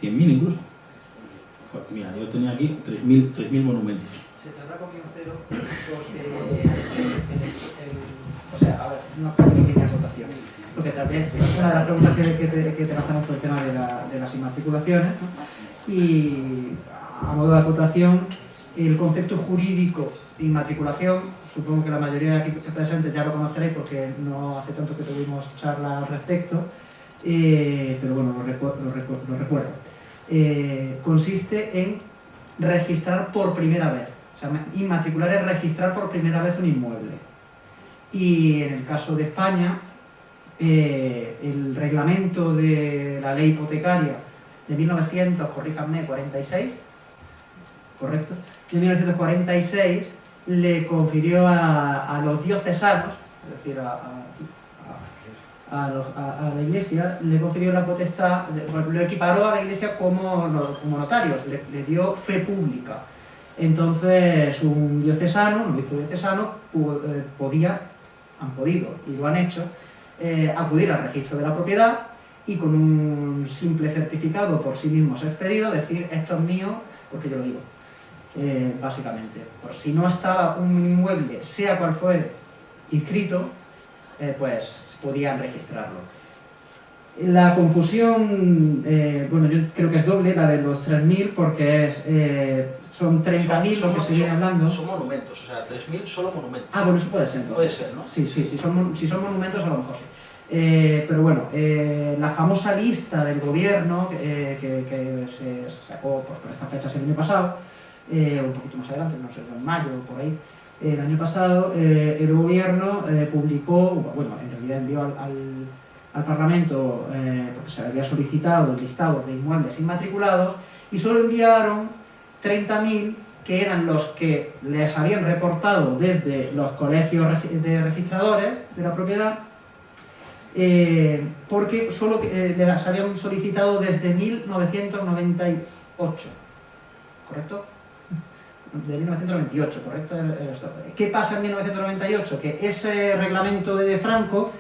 [SPEAKER 2] 100.000 incluso. Joder, mira, yo tenía aquí 3.000 monumentos.
[SPEAKER 1] Se te habrá comido cero porque, o sea, a ver, una pequeña acotación. Porque también una de las preguntas que te lanzamos fue el tema de las inmatriculaciones, ¿no? Y a modo de acotación, el concepto jurídico de inmatriculación, supongo que la mayoría de aquí presentes ya lo conoceréis porque no hace tanto que tuvimos charla al respecto, pero bueno, lo recuerdo. Consiste en registrar por primera vez. O sea, inmatricular es registrar por primera vez un inmueble. Y en el caso de España, el reglamento de la ley hipotecaria de 1946, ¿correcto? De 1946 le confirió a los diocesanos, es decir, a la Iglesia, le confirió la potestad, lo equiparó a la Iglesia como notarios, le dio fe pública. Entonces, un diocesano, un obispo diocesano, han podido, y lo han hecho, acudir al registro de la propiedad y con un simple certificado por sí mismos expedido, decir, esto es mío porque yo lo digo, básicamente. Por si no estaba un inmueble, sea cual fuere, inscrito, pues podían registrarlo. La confusión, bueno, yo creo que es doble, la de los 3.000, porque son 30.000 lo que se viene hablando.
[SPEAKER 2] Son monumentos, o sea, 3.000 solo monumentos.
[SPEAKER 1] Ah, bueno, eso puede ser.
[SPEAKER 2] Puede ser, ¿no?
[SPEAKER 1] Sí, si son monumentos a lo mejor sí. Pero bueno, la famosa lista del gobierno que se sacó pues, por estas fechas el año pasado, un poquito más adelante, no sé, en mayo o por ahí, el año pasado, el gobierno publicó, bueno, en realidad envió al Parlamento, porque se había solicitado el listado de inmuebles inmatriculados, y solo enviaron 30.000, que eran los que les habían reportado desde los colegios de registradores de la propiedad, porque solo les habían solicitado desde 1998, ¿correcto? De 1998, ¿correcto? ¿Qué pasa en 1998? Que ese reglamento de Franco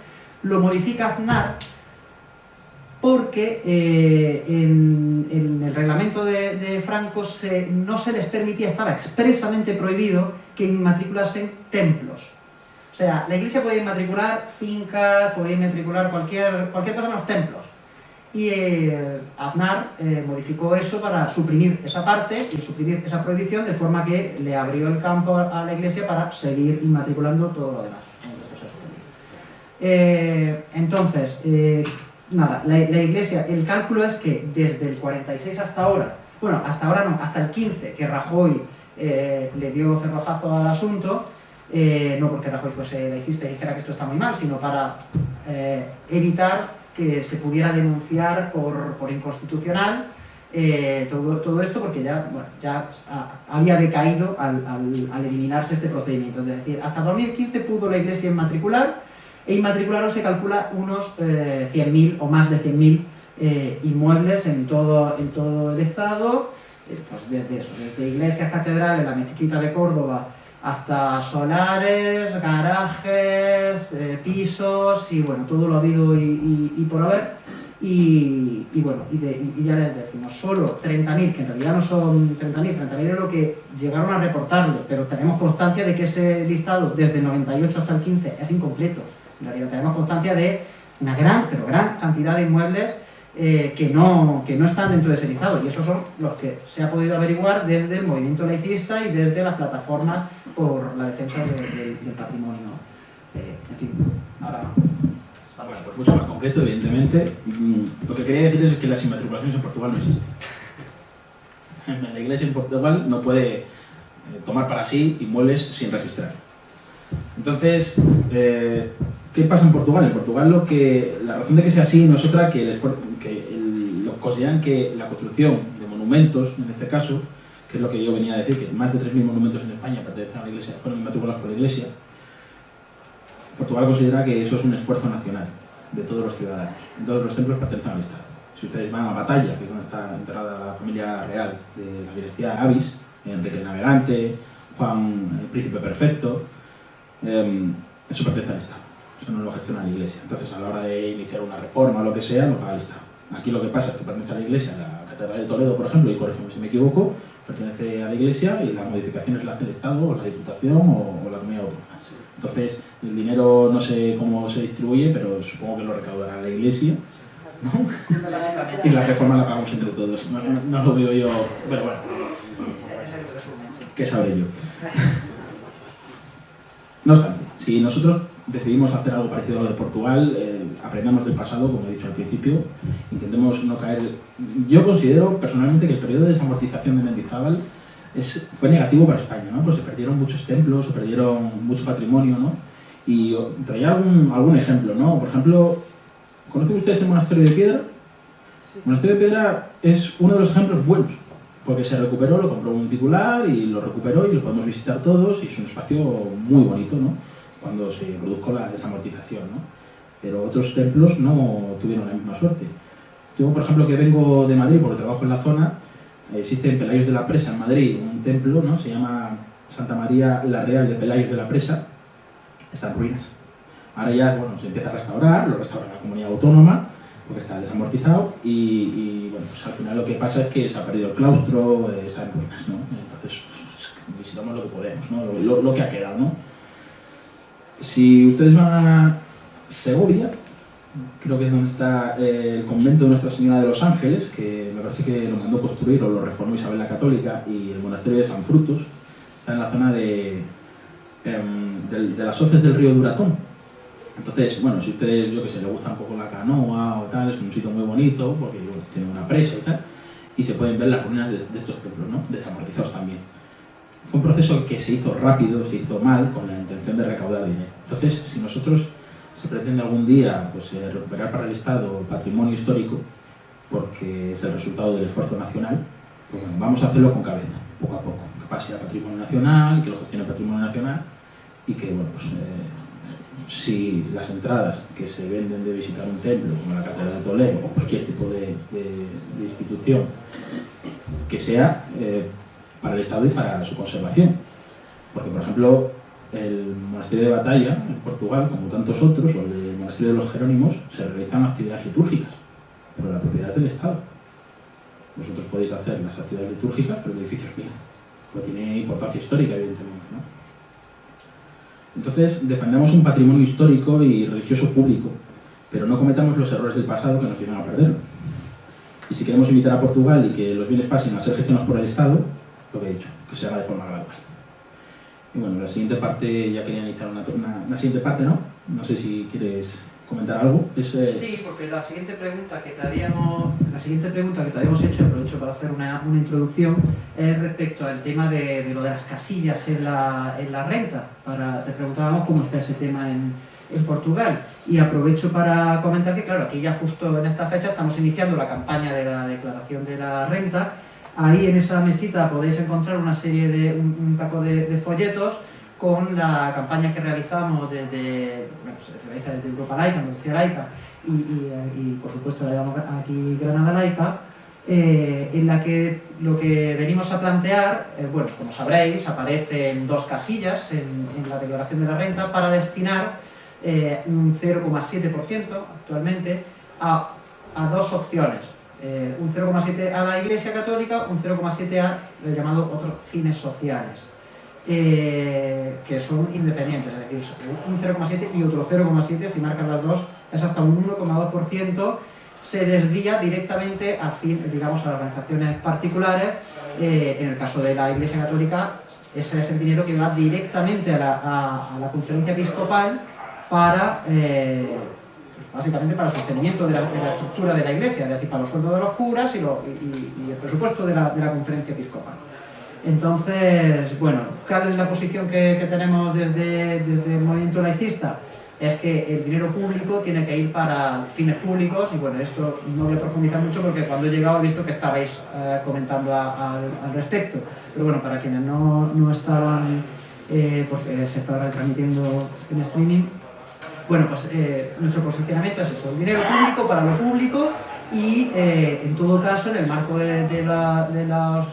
[SPEAKER 1] lo modifica Aznar porque en el reglamento de Franco no se les permitía, estaba expresamente prohibido que inmatriculasen templos. O sea, la Iglesia podía inmatricular fincas, podía inmatricular cualquier cosa menos templos. y Aznar modificó eso para suprimir esa parte y suprimir esa prohibición, de forma que le abrió el campo a la Iglesia para seguir inmatriculando todo lo demás. Entonces, nada, la Iglesia, el cálculo es que desde el 46 hasta ahora, bueno, hasta ahora no, hasta el 15, que Rajoy le dio cerrojazo al asunto, no porque Rajoy fuese laicista y dijera que esto está muy mal, sino para evitar que se pudiera denunciar por inconstitucional todo esto, porque ya, bueno, ya había decaído al eliminarse este procedimiento. Es decir, hasta 2015 pudo la Iglesia inmatricular, e inmatricularon, se calcula, unos 100.000 o más de 100.000 inmuebles en todo el Estado, pues desde iglesias, catedrales, la Mezquita de Córdoba, hasta solares, garajes, pisos y bueno, todo lo habido y por haber. Y bueno, y ya les decimos, solo 30.000, que en realidad no son 30.000 es lo que llegaron a reportarle, pero tenemos constancia de que ese listado desde el 98 hasta el 15 es incompleto. En realidad tenemos constancia de una gran cantidad de inmuebles que no están dentro de ese listado, y esos son los que se ha podido averiguar desde el movimiento laicista y desde las plataformas por la defensa del patrimonio. En fin, ahora
[SPEAKER 2] bueno, pues mucho más concreto, evidentemente. Lo que quería decir es que las inmatriculaciones en Portugal no existen. La Iglesia en Portugal no puede tomar para sí inmuebles sin registrar. Entonces, ¿qué pasa en Portugal? En Portugal la razón de que sea así no es otra que consideran que la construcción de monumentos, en este caso, que es lo que yo venía a decir, que más de 3.000 monumentos en España pertenecen a la Iglesia, fueron inmatriculados por la Iglesia. Portugal considera que eso es un esfuerzo nacional de todos los ciudadanos. Todos los templos pertenecen al Estado. Si ustedes van a Batalla, que es donde está enterrada la familia real de la dinastía Avis, Enrique el Navegante, Juan el Príncipe Perfecto, eso pertenece al Estado. Eso no lo gestiona la Iglesia. Entonces, a la hora de iniciar una reforma o lo que sea, lo paga el Estado. Aquí lo que pasa es que pertenece a la Iglesia, la Catedral de Toledo, por ejemplo, y corrígeme si me equivoco, pertenece a la Iglesia y las modificaciones las hace el Estado, o la Diputación, o la Comunidad Autónoma. Entonces, el dinero no sé cómo se distribuye, pero supongo que lo recaudará la Iglesia, ¿no? Y la reforma la pagamos entre todos. No lo veo yo. Bueno, ¿qué sabré yo? No obstante, si nosotros decidimos hacer algo parecido a lo de Portugal, aprendamos del pasado, como he dicho al principio, intentemos no caer. Yo considero personalmente que el periodo de desamortización de Mendizábal fue negativo para España, ¿no? Pues se perdieron muchos templos, se perdieron mucho patrimonio, ¿no? Y traía algún ejemplo, ¿no? Por ejemplo, ¿conocen ustedes el Monasterio de Piedra? El Monasterio de Piedra es uno de los ejemplos buenos, porque se recuperó, lo compró un titular y lo recuperó y lo podemos visitar todos, y es un espacio muy bonito, ¿no? Cuando se produjo la desamortización, ¿no? Pero otros templos no tuvieron la misma suerte. Yo, por ejemplo, que vengo de Madrid porque trabajo en la zona, existe en Pelayos de la Presa, en Madrid, un templo, ¿no? Se llama Santa María la Real de Pelayos de la Presa, está en ruinas. Ahora ya, bueno, se empieza a restaurar, lo restaura la Comunidad Autónoma, porque está desamortizado, y bueno, pues al final lo que pasa es que se ha perdido el claustro, está en ruinas, ¿no? Entonces, pues, visitamos lo que podemos, ¿no? Lo que ha quedado, ¿no? Si ustedes van a Segovia, creo que es donde está el convento de Nuestra Señora de los Ángeles, que me parece que lo mandó construir o lo reformó Isabel la Católica, y el monasterio de San Frutos, está en la zona de las hoces del río Duratón. Entonces, bueno, si ustedes, yo que sé, les gusta un poco la canoa o tal, es un sitio muy bonito, porque bueno, tiene una presa y tal, y se pueden ver las ruinas de estos templos, ¿no? Desamortizados también. Fue un proceso que se hizo rápido, se hizo mal, con la intención de recaudar dinero. Entonces, si nosotros se pretende algún día pues, recuperar para el Estado patrimonio histórico, porque es el resultado del esfuerzo nacional, pues bueno, vamos a hacerlo con cabeza, poco a poco. Que pase a patrimonio nacional, que lo gestione el patrimonio nacional, y que, bueno, pues si las entradas que se venden de visitar un templo, como la Catedral de Toledo, o cualquier tipo de institución, que sea para el Estado y para su conservación. Porque, por ejemplo, el monasterio de Batalla, en Portugal, como tantos otros, o el monasterio de los Jerónimos, se realizan actividades litúrgicas, pero la propiedad es del Estado. Vosotros podéis hacer las actividades litúrgicas, pero el edificio es mío, pues tiene importancia histórica, evidentemente, ¿no? Entonces, defendemos un patrimonio histórico y religioso público, pero no cometamos los errores del pasado que nos llevan a perderlo. Y si queremos invitar a Portugal y que los bienes pasen a ser gestionados por el Estado, lo que he dicho, que se haga de forma gradual. Y bueno, la siguiente parte, ya quería iniciar una siguiente parte, ¿no? No sé si quieres comentar algo.
[SPEAKER 1] Sí, porque la siguiente pregunta que te habíamos hecho, aprovecho para hacer una introducción, es respecto al tema de lo de las casillas en la renta. Te preguntábamos cómo está ese tema en Portugal. Y aprovecho para comentar que, claro, aquí ya justo en esta fecha estamos iniciando la campaña de la declaración de la renta. Ahí en esa mesita podéis encontrar una serie un taco de folletos con la campaña que realizamos se realiza desde Europa Laica, Andalucía Laica y por supuesto la llamamos aquí Granada Laica, en la que lo que venimos a plantear, bueno, como sabréis, aparecen 2 casillas en la declaración de la renta para destinar un 0,7% actualmente a 2 opciones. Un 0,7 a la Iglesia Católica, un 0,7 a llamado otros fines sociales, que son independientes, es decir, un 0,7 y otro 0,7, si marcan las dos, es hasta un 1,2%, se desvía directamente a las organizaciones particulares. En el caso de la Iglesia Católica, ese es el dinero que va directamente a la conferencia episcopal para... básicamente para el sostenimiento de la estructura de la Iglesia, es decir, para los sueldos de los curas y el presupuesto de la conferencia episcopal. Entonces, bueno, ¿cuál es la posición que tenemos desde el movimiento laicista? Es que el dinero público tiene que ir para fines públicos, y bueno, esto no voy a profundizar mucho porque cuando he llegado he visto que estabais comentando al respecto. Pero bueno, para quienes no estaban, porque se estaba transmitiendo en streaming, bueno, pues nuestro posicionamiento es eso, el dinero público para lo público y en todo caso, en el marco de los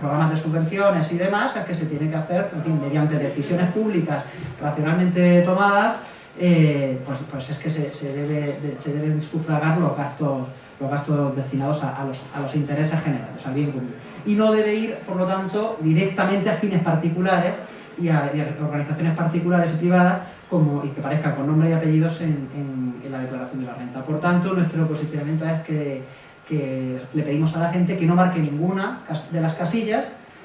[SPEAKER 1] programas de subvenciones y demás, es que se tiene que hacer, en fin, mediante decisiones públicas racionalmente tomadas, pues es que se deben sufragar los gastos destinados a los intereses generales, al bien común. Y no debe ir, por lo tanto, directamente a fines particulares y a organizaciones particulares y privadas y que parezcan con nombre y apellidos en la declaración de la renta. Por tanto, nuestro posicionamiento es que le pedimos a la gente que no marque ninguna de las casillas,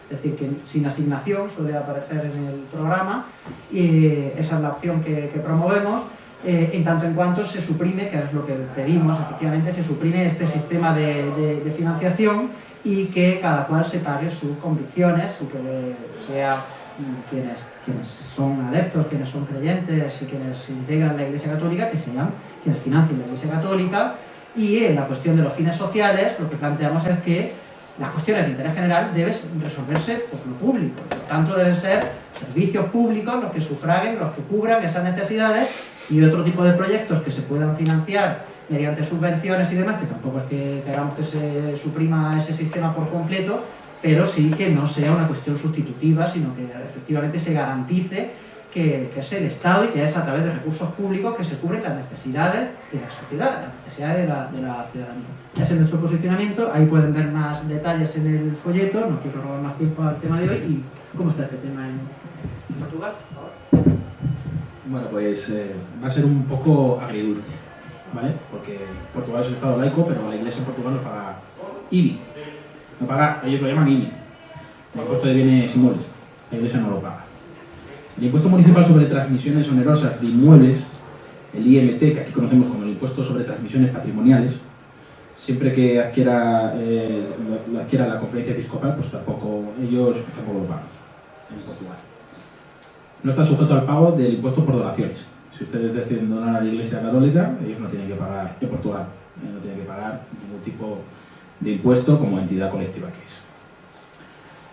[SPEAKER 1] es decir, que sin asignación suele aparecer en el programa, y esa es la opción que promovemos, en tanto en cuanto se suprime, que es lo que pedimos, efectivamente, se suprime este sistema de financiación y que cada cual se pague sus convicciones y que sea quienes son adeptos, quienes son creyentes y quienes integran la Iglesia Católica, que sean quienes financien la Iglesia Católica. Y en la cuestión de los fines sociales, lo que planteamos es que las cuestiones de interés general deben resolverse por lo público. Por tanto, deben ser servicios públicos los que sufraguen, los que cubran esas necesidades, y otro tipo de proyectos que se puedan financiar mediante subvenciones y demás, que tampoco es que queramos que se suprima ese sistema por completo, pero sí que no sea una cuestión sustitutiva, sino que efectivamente se garantice que es el Estado y que es a través de recursos públicos que se cubren las necesidades de la sociedad, las necesidades de la ciudadanía. Ese es nuestro posicionamiento. Ahí pueden ver más detalles en el folleto. No quiero robar más tiempo al tema de hoy. ¿Y cómo está este tema en Portugal, por favor?
[SPEAKER 2] Bueno, pues va a ser un poco agridulce, ¿vale? Porque Portugal es un Estado laico, pero la Iglesia en Portugal no paga IBI. No paga, ellos lo llaman IBI, el impuesto de bienes inmuebles. La Iglesia no lo paga. El impuesto municipal sobre transmisiones onerosas de inmuebles, el IMT, que aquí conocemos como el impuesto sobre transmisiones patrimoniales, siempre que lo adquiera la conferencia episcopal, pues ellos tampoco lo pagan en Portugal. No está sujeto al pago del impuesto por donaciones. Si ustedes deciden donar a la Iglesia Católica, ellos no tienen que pagar, en Portugal, no tienen que pagar ningún tipo de impuesto como entidad colectiva que es.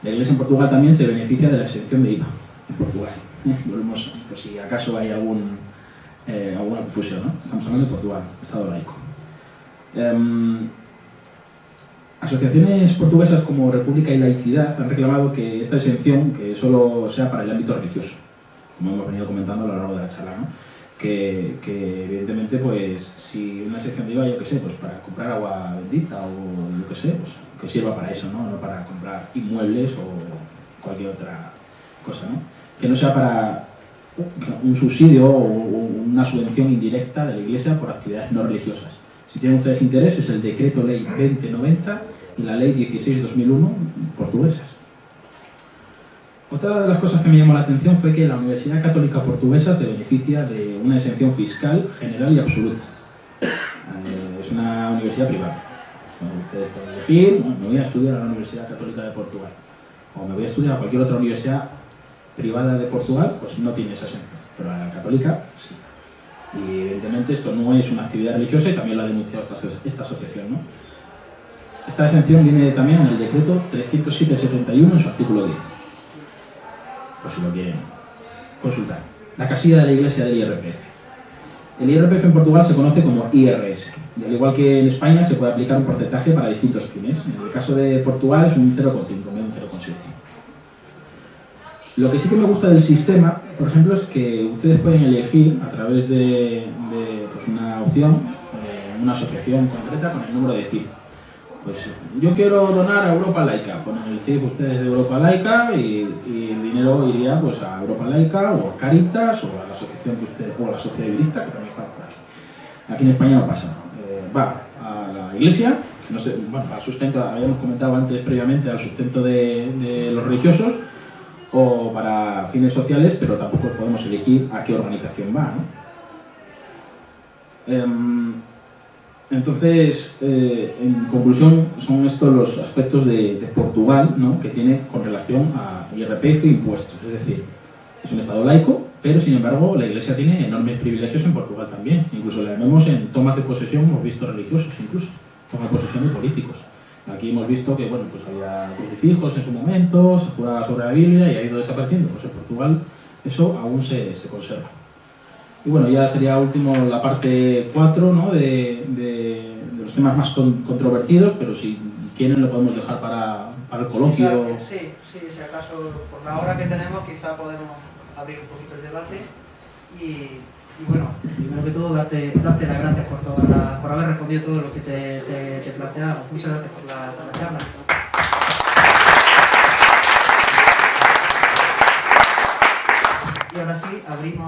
[SPEAKER 2] La Iglesia en Portugal también se beneficia de la exención de IVA en Portugal. Volvemos, por si acaso hay alguna confusión, ¿no? Estamos hablando de Portugal, Estado laico. Asociaciones portuguesas como República y Laicidad han reclamado que esta exención que solo sea para el ámbito religioso, como hemos venido comentando a lo largo de la charla, ¿no? Que evidentemente, pues, si una exención de IVA, yo qué sé, pues para comprar agua bendita o yo qué sé, pues que sirva para eso, ¿no? No para comprar inmuebles o cualquier otra cosa, ¿no? Que no sea para
[SPEAKER 4] un subsidio o una subvención indirecta de la Iglesia por actividades no religiosas. Si tienen ustedes interés, es el Decreto Ley 2090 y la Ley 16/2001 portuguesas. Otra de las cosas que me llamó la atención fue que la Universidad Católica Portuguesa se beneficia de una exención fiscal general y absoluta. Es una universidad privada. Bueno, ustedes pueden elegir, me voy a estudiar a la Universidad Católica de Portugal, o me voy a estudiar a cualquier otra universidad privada de Portugal, pues no tiene esa exención, pero la católica sí. Y evidentemente esto no es una actividad religiosa y también lo ha denunciado esta asociación, ¿no? Esta exención viene también en el decreto 307/71 en su artículo 10, por si lo quieren consultar. La casilla de la Iglesia del IRPF. El IRPF en Portugal se conoce como IRS, y al igual que en España se puede aplicar un porcentaje para distintos fines. En el caso de Portugal es un 0,5, no un 0,7. Lo que sí que me gusta del sistema, por ejemplo, es que ustedes pueden elegir a través de pues una opción, una asociación concreta con el número de CIF. Pues yo quiero donar a Europa Laica, ponen el CIF ustedes de Europa Laica y el dinero iría pues a Europa Laica o a Caritas o a la asociación que ustedes, o a la Sociedad Iberista, que también está por aquí. Aquí en España no pasa. Va a la Iglesia, que no sé, bueno, al sustento, habíamos comentado antes previamente, al sustento de los religiosos, o para fines sociales, pero tampoco podemos elegir a qué organización va, ¿no? Entonces, en conclusión, son estos los aspectos de Portugal, ¿no?, que tiene con relación a IRPF e impuestos. Es decir, es un Estado laico, pero sin embargo la Iglesia tiene enormes privilegios en Portugal también. Incluso la vemos en tomas de posesión, hemos visto religiosos incluso, tomas de posesión de políticos. Aquí hemos visto que bueno, pues había crucifijos en su momento, se juraba sobre la Biblia y ha ido desapareciendo. Pues en Portugal eso aún se conserva. Y bueno, ya sería último la parte 4, ¿no?, de los temas más controvertidos, pero si quieren lo podemos dejar para el coloquio.
[SPEAKER 1] Sí, si acaso por la hora que tenemos quizá podemos abrir un poquito el debate y bueno, primero que todo darte las gracias por haber respondido todo lo que te planteamos. Muchas gracias por la charla. Y ahora sí, abrimos